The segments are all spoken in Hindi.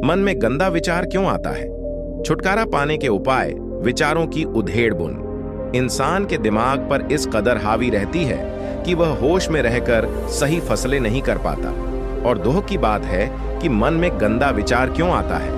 मन में गंदा विचार क्यों आता है? छुटकारा पाने के उपाय। विचारों की उधेड़ बुन इंसान के दिमाग पर इस कदर हावी रहती है कि वह होश में रहकर सही फैसले नहीं कर पाता। और दुख की बात है कि मन में गंदा विचार क्यों आता है,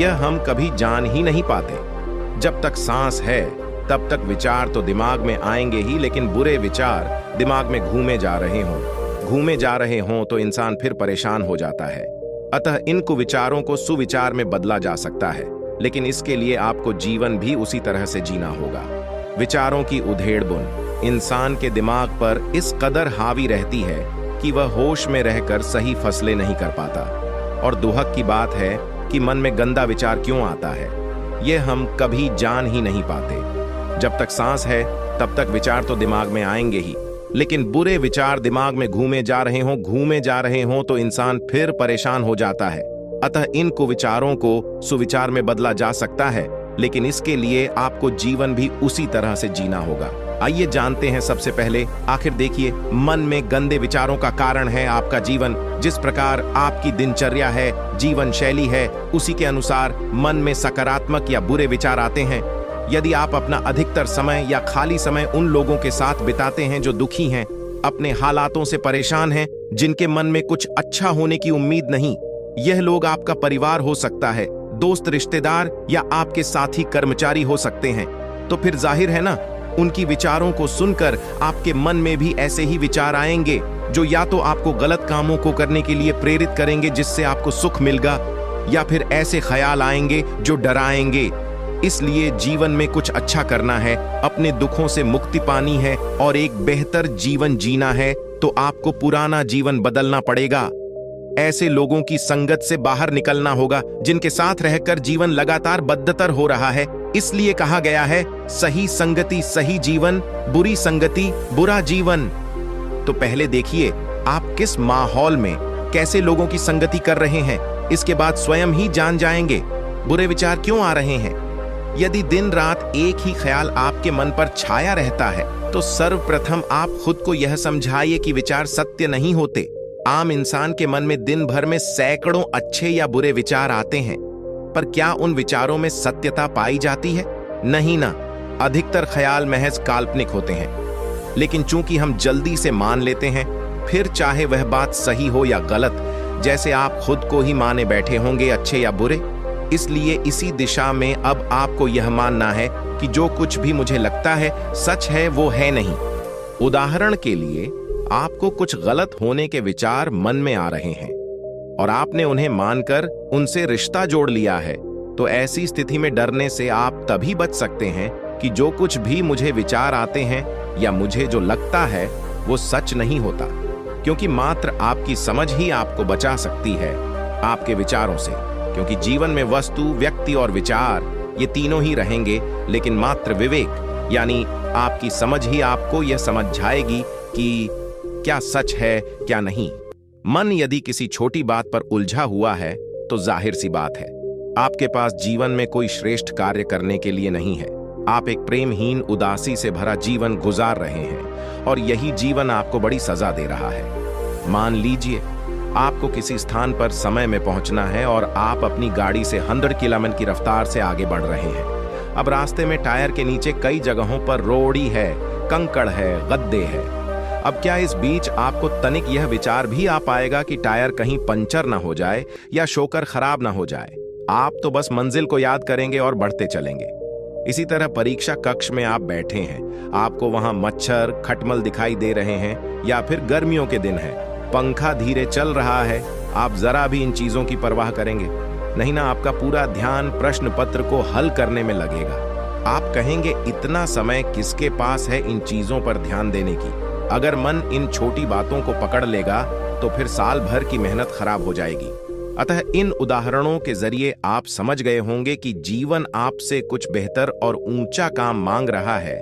यह हम कभी जान ही नहीं पाते। जब तक सांस है तब तक विचार तो दिमाग में आएंगे ही, लेकिन बुरे विचार दिमाग में घूमे जा रहे हों तो इंसान फिर परेशान हो जाता है। अतः इन कुविचारों को सुविचार में बदला जा सकता है, लेकिन इसके लिए आपको जीवन भी उसी तरह से जीना होगा। विचारों की उधेड़ बुन इंसान के दिमाग पर इस कदर हावी रहती है कि वह होश में रहकर सही फैसले नहीं कर पाता। और दुहक की बात है कि मन में गंदा विचार क्यों आता है, यह हम कभी जान ही नहीं पाते। जब तक सांस है तब तक विचार तो दिमाग में आएंगे ही, लेकिन बुरे विचार दिमाग में घूमे जा रहे हों तो इंसान फिर परेशान हो जाता है। अतः इन कुविचारों को सुविचार में बदला जा सकता है, लेकिन इसके लिए आपको जीवन भी उसी तरह से जीना होगा। आइए जानते हैं सबसे पहले। आखिर देखिए, मन में गंदे विचारों का कारण है आपका जीवन। जिस प्रकार आपकी दिनचर्या है, जीवन शैली है, उसी के अनुसार मन में सकारात्मक या बुरे विचार आते हैं। यदि आप अपना अधिकतर समय या खाली समय उन लोगों के साथ बिताते हैं जो दुखी हैं, अपने हालातों से परेशान हैं, जिनके मन में कुछ अच्छा होने की उम्मीद नहीं, यह लोग आपका परिवार हो सकता है, दोस्त, रिश्तेदार या आपके साथी कर्मचारी हो सकते हैं, तो फिर जाहिर है ना, उनकी विचारों को सुनकर आपके मन में भी ऐसे ही विचार आएंगे जो या तो आपको गलत कामों को करने के लिए प्रेरित करेंगे जिससे आपको सुख मिलेगा, या फिर ऐसे ख्याल आएंगे जो डराएंगे। इसलिए जीवन में कुछ अच्छा करना है, अपने दुखों से मुक्ति पानी है और एक बेहतर जीवन जीना है, तो आपको पुराना जीवन बदलना पड़ेगा। ऐसे लोगों की संगत से बाहर निकलना होगा जिनके साथ रहकर जीवन लगातार बदतर हो रहा है। इसलिए कहा गया है, सही संगति सही जीवन, बुरी संगति बुरा जीवन। तो पहले देखिए आप किस माहौल में कैसे लोगों की संगति कर रहे हैं, इसके बाद स्वयं ही जान जाएंगे बुरे विचार क्यों आ रहे हैं। यदि दिन रात एक ही ख्याल आपके मन पर छाया रहता है, तो सर्वप्रथम आप खुद को यह समझाइए कि विचार सत्य नहीं होते। आम इंसान के मन में दिन भर में सैकड़ों अच्छे या बुरे विचार आते हैं, पर क्या उन विचारों में सत्यता पाई जाती है? नहीं ना, अधिकतर ख्याल महज काल्पनिक होते हैं। लेकिन चूंकि हम जल्दी से मान लेते हैं, फिर चाहे वह बात सही हो या गलत, जैसे आप खुद को ही माने बैठे होंगे अच्छे या बुरे। इसलिए इसी दिशा में अब आपको यह मानना है कि जो कुछ भी मुझे लगता है सच है, वो है नहीं। उदाहरण के लिए, आपको कुछ गलत होने के विचार मन में आ रहे हैं और आपने उन्हें मानकर उनसे रिश्ता जोड़ लिया है, तो ऐसी स्थिति में डरने से आप तभी बच सकते हैं कि जो कुछ भी मुझे विचार आते हैं या मुझे जो लगता है वो सच नहीं होता, क्योंकि मात्र आपकी समझ ही आपको बचा सकती है आपके विचारों से। क्योंकि जीवन में वस्तु, व्यक्ति और विचार ये तीनों ही रहेंगे, लेकिन मात्र विवेक यानी आपकी समझ ही आपको यह समझाएगी कि क्या सच है क्या नहीं। मन यदि किसी छोटी बात पर उलझा हुआ है तो जाहिर सी बात है आपके पास जीवन में कोई श्रेष्ठ कार्य करने के लिए नहीं है। आप एक प्रेमहीन, उदासी से भरा जीवन गुजार रहे हैं और यही जीवन आपको बड़ी सजा दे रहा है। मान लीजिए आपको किसी स्थान पर समय में पहुंचना है और आप अपनी गाड़ी से 100 किलोमीटर की रफ्तार से आगे बढ़ रहे हैं। अब रास्ते में टायर के नीचे कई जगहों पर रोड़ी है, कंकड़ है, गड्ढे है। अब क्या इस बीच आपको तनिक यह विचार भी आ पाएगा कि टायर कहीं पंचर ना हो जाए या शोकर खराब ना हो जाए? आप तो बस मंजिल को याद करेंगे और बढ़ते चलेंगे। इसी तरह परीक्षा कक्ष में आप बैठे हैं, आपको वहां मच्छर, खटमल दिखाई दे रहे हैं, या फिर गर्मियों के दिन है, पंखा धीरे चल रहा है, आप जरा भी इन चीजों की परवाह करेंगे नहीं ना। आपका पूरा ध्यान प्रश्न पत्र को हल करने में लगेगा। आप कहेंगे, इतना समय किसके पास है इन चीजों पर ध्यान देने की? अगर मन इन छोटी बातों को पकड़ लेगा तो फिर साल भर की मेहनत खराब हो जाएगी। अतः इन उदाहरणों के जरिए आप समझ गए होंगे कि जीवन आपसे कुछ बेहतर और ऊंचा काम मांग रहा है,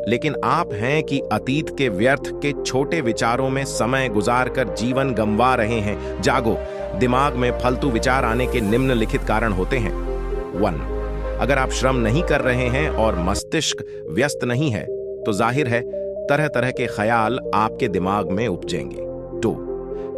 लेकिन आप हैं कि अतीत के व्यर्थ के छोटे विचारों में समय गुजारकर जीवन गंवा रहे हैं। जागो, दिमाग में फालतू विचार आने के निम्नलिखित कारण होते हैं। 1. अगर आप श्रम नहीं कर रहे हैं और मस्तिष्क व्यस्त नहीं है तो जाहिर है तरह तरह के ख्याल आपके दिमाग में उपजेंगे। 2.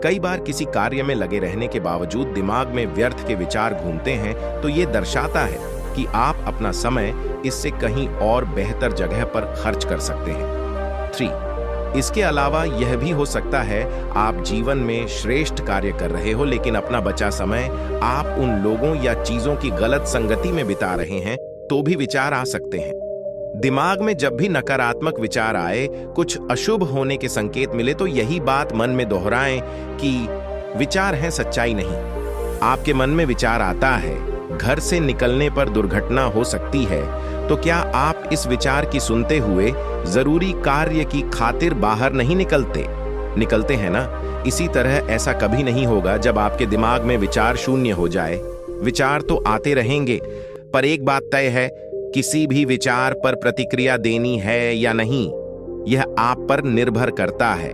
कई बार किसी कार्य में लगे रहने के बावजूद दिमाग में व्यर्थ के विचार घूमते हैं तो ये दर्शाता है कि आप अपना समय इससे कहीं और बेहतर जगह पर खर्च कर सकते हैं। 3, इसके अलावा यह भी हो सकता है आप जीवन में श्रेष्ठ कार्य कर रहे हो लेकिन अपना बचा समय आप उन लोगों या चीजों की गलत संगति में बिता रहे हैं तो भी विचार आ सकते हैं। दिमाग में जब भी नकारात्मक विचार आए, कुछ अशुभ होने के संकेत मिले तो यही बात मन में दोहराएं कि विचार है, सच्चाई नहीं। आपके मन में विचार आता है घर से निकलने पर दुर्घटना हो सकती है, तो क्या आप इस विचार की सुनते हुए जरूरी कार्य की खातिर बाहर नहीं निकलते हैं ना? इसी तरह ऐसा कभी नहीं होगा जब आपके दिमाग में विचार शून्य हो जाए। विचार तो आते रहेंगे, पर एक बात तय है, किसी भी विचार पर प्रतिक्रिया देनी है या नहीं, यह आप पर निर्भर करता है।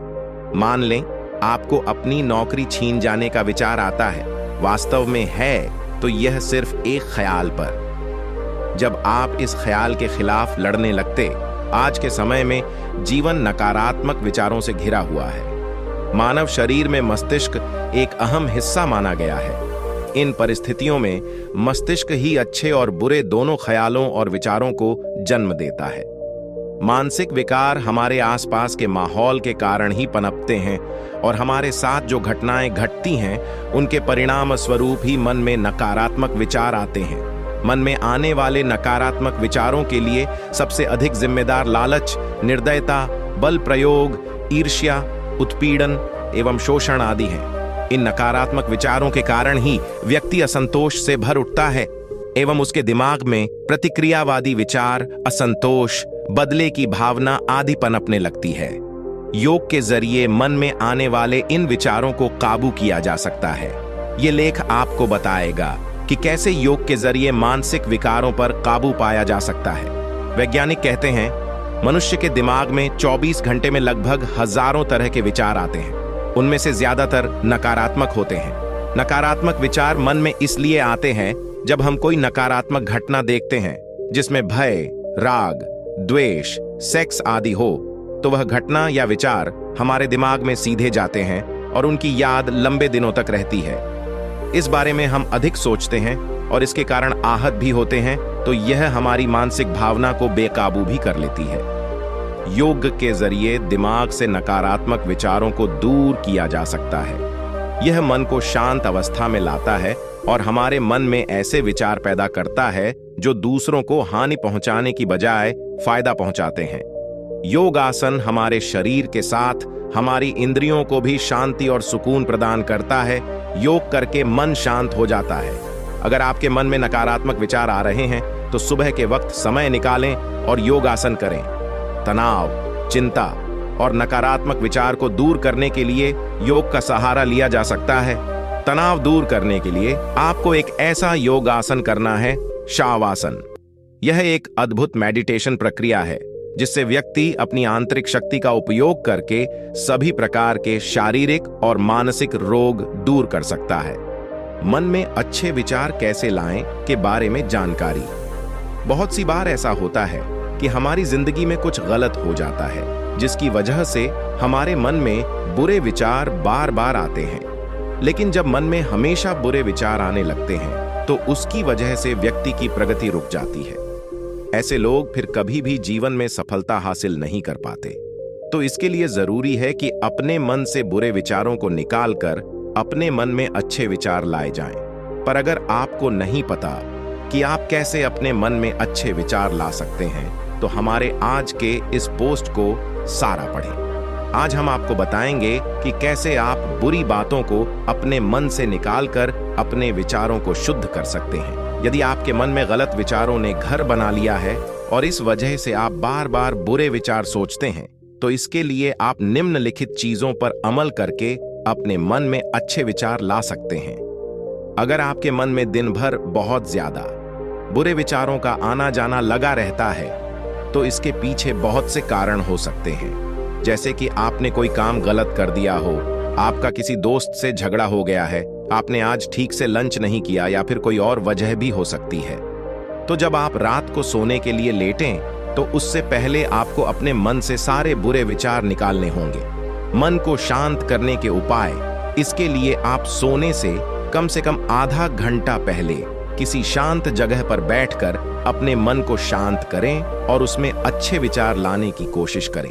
मान लें आपको अपनी नौकरी छीन जाने का विचार आता है, वास्तव में है तो यह सिर्फ एक ख्याल पर। जब आप इस ख्याल के खिलाफ लड़ने लगते, आज के समय में जीवन नकारात्मक विचारों से घिरा हुआ है। मानव शरीर में मस्तिष्क एक अहम हिस्सा माना गया है। इन परिस्थितियों में मस्तिष्क ही अच्छे और बुरे दोनों ख्यालों और विचारों को जन्म देता है। मानसिक विकार हमारे आसपास के माहौल के कारण ही पनपते हैं और हमारे साथ जो घटनाएं घटती हैं उनके परिणाम स्वरूप ही मन में नकारात्मक विचार आते हैं। मन में आने वाले नकारात्मक विचारों के लिए सबसे अधिक जिम्मेदार लालच, निर्दयता, बल प्रयोग, ईर्ष्या, उत्पीड़न एवं शोषण आदि हैं। इन नकारात्मक विचारों के कारण ही व्यक्ति असंतोष से भर उठता है एवं उसके दिमाग में प्रतिक्रियावादी विचार, असंतोष, बदले की भावना आदि पनपने लगती है। योग के जरिए मन में आने वाले इन विचारों को काबू किया जा सकता है। ये लेख आपको बताएगा कि कैसे योग के जरिए मानसिक विकारों पर काबू पाया जा सकता है। वैज्ञानिक कहते हैं मनुष्य के दिमाग में 24 घंटे में लगभग हजारों तरह के विचार आते हैं। उनमें से ज्यादातर नकारात्मक होते हैं। नकारात्मक विचार मन में इसलिए आते हैं जब हम कोई नकारात्मक घटना देखते हैं जिसमें भय, राग, द्वेष, सेक्स आदि हो, तो वह घटना या विचार हमारे दिमाग में सीधे जाते हैं और उनकी याद लंबे दिनों तक रहती है। इस बारे में हम अधिक सोचते हैं और इसके कारण आहत भी होते हैं, तो यह हमारी मानसिक भावना को बेकाबू भी कर लेती है। योग के जरिए दिमाग से नकारात्मक विचारों को दूर किया जा सकता है। यह मन को शांत अवस्था में लाता है और हमारे मन में ऐसे विचार पैदा करता है जो दूसरों को हानि पहुंचाने की बजाय फायदा पहुंचाते हैं। योग आसन हमारे शरीर के साथ हमारी इंद्रियों को भी शांति और सुकून प्रदान करता है। योग करके मन शांत हो जाता है। अगर आपके मन में नकारात्मक विचार आ रहे हैं तो सुबह के वक्त समय निकालें और योग आसन करें। तनाव, चिंता और नकारात्मक विचार को दूर करने के लिए योग का सहारा लिया जा सकता है। तनाव दूर करने के लिए आपको एक ऐसा योग आसन करना है, शावासन। यह एक अद्भुत मेडिटेशन प्रक्रिया है जिससे व्यक्ति अपनी आंतरिक शक्ति का उपयोग करके सभी प्रकार के शारीरिक और मानसिक रोग दूर कर सकता है। मन में अच्छे विचार कैसे लाएं के बारे में जानकारी। बहुत सी बार ऐसा होता है कि हमारी जिंदगी में कुछ गलत हो जाता है जिसकी वजह से हमारे मन में बुरे विचार बार बार आते हैं। लेकिन जब मन में हमेशा बुरे विचार आने लगते हैं तो उसकी वजह से व्यक्ति की प्रगति रुक जाती है। ऐसे लोग फिर कभी भी जीवन में सफलता हासिल नहीं कर पाते। तो इसके लिए जरूरी है कि अपने मन से बुरे विचारों को निकालकर अपने मन में अच्छे विचार लाए जाएं। पर अगर आपको नहीं पता कि आप कैसे अपने मन में अच्छे विचार ला सकते हैं तो हमारे आज के इस पोस्ट को सारा पढ़ें। आज हम आपको बताएंगे कि कैसे आप बुरी बातों को अपने मन से निकालकर अपने विचारों को शुद्ध कर सकते हैं। यदि आपके मन में गलत विचारों ने घर बना लिया है और इस वजह से आप बार बार बुरे विचार सोचते हैं तो इसके लिए आप निम्नलिखित चीजों पर अमल करके अपने मन में अच्छे विचार ला सकते हैं। अगर आपके मन में दिन भर बहुत ज्यादा बुरे विचारों का आना जाना लगा रहता है तो इसके पीछे बहुत से कारण हो सकते हैं। जैसे कि आपने कोई काम गलत कर दिया हो, आपका किसी दोस्त से झगड़ा हो गया है, आपने आज ठीक से लंच नहीं किया या फिर कोई और वजह भी हो सकती है। तो जब आप रात को सोने के लिए लेटें तो उससे पहले आपको अपने मन से सारे बुरे विचार निकालने होंगे। मन को शांत करने के उपाय इसके लिए आप सोने से कम आधा घंटा पहले किसी शांत जगह पर बैठकर अपने मन को शांत करें और उसमें अच्छे विचार लाने की कोशिश करें।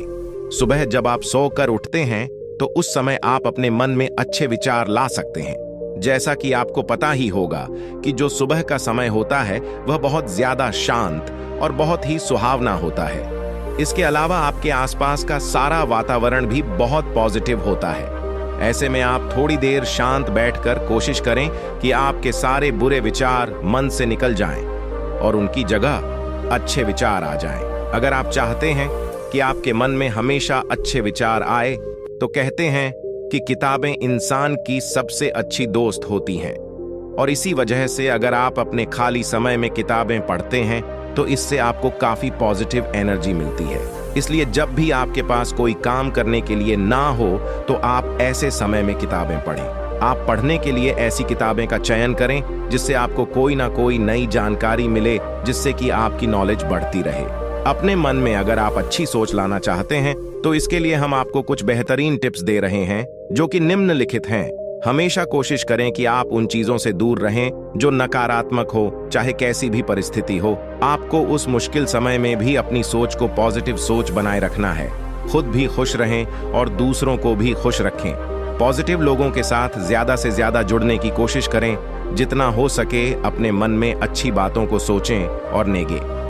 सुबह जब आप सोकर उठते हैं तो उस समय आप अपने मन में अच्छे विचार ला सकते हैं। जैसा कि आपको पता ही होगा कि जो सुबह का समय होता है वह बहुत ज्यादा शांत और बहुत ही सुहावना होता है। इसके अलावा आपके आसपास का सारा वातावरण भी बहुत पॉजिटिव होता है। ऐसे में आप थोड़ी देर शांत बैठकर कोशिश करें कि आपके सारे बुरे विचार मन से निकल जाएं और उनकी जगह अच्छे विचार आ जाएं। अगर आप चाहते हैं कि आपके मन में हमेशा अच्छे विचार आए तो कहते हैं कि किताबें इंसान की सबसे अच्छी दोस्त होती हैं, और इसी वजह से अगर आप अपने खाली समय में किताबें पढ़ते हैं तो इससे आपको काफी पॉजिटिव एनर्जी मिलती है। इसलिए जब भी आपके पास कोई काम करने के लिए ना हो तो आप ऐसे समय में किताबें पढ़ें। आप पढ़ने के लिए ऐसी किताबें का चयन करें जिससे आपको कोई ना कोई नई जानकारी मिले, जिससे कि आपकी नॉलेज बढ़ती रहे। अपने मन में अगर आप अच्छी सोच लाना चाहते हैं तो इसके लिए हम आपको कुछ बेहतरीन टिप्स दे रहे हैं जो कि निम्नलिखित हैं। हमेशा कोशिश करें कि आप उन चीजों से दूर रहें जो नकारात्मक हो, चाहे कैसी भी परिस्थिति हो। आपको उस मुश्किल समय में भी अपनी सोच को पॉजिटिव सोच बनाए रखना है। खुद भी खुश रहें और दूसरों को भी खुश रखें। पॉजिटिव लोगों के साथ ज्यादा से ज्यादा जुड़ने की कोशिश करें। जितना हो सके अपने मन में अच्छी बातों को सोचें और नेगे।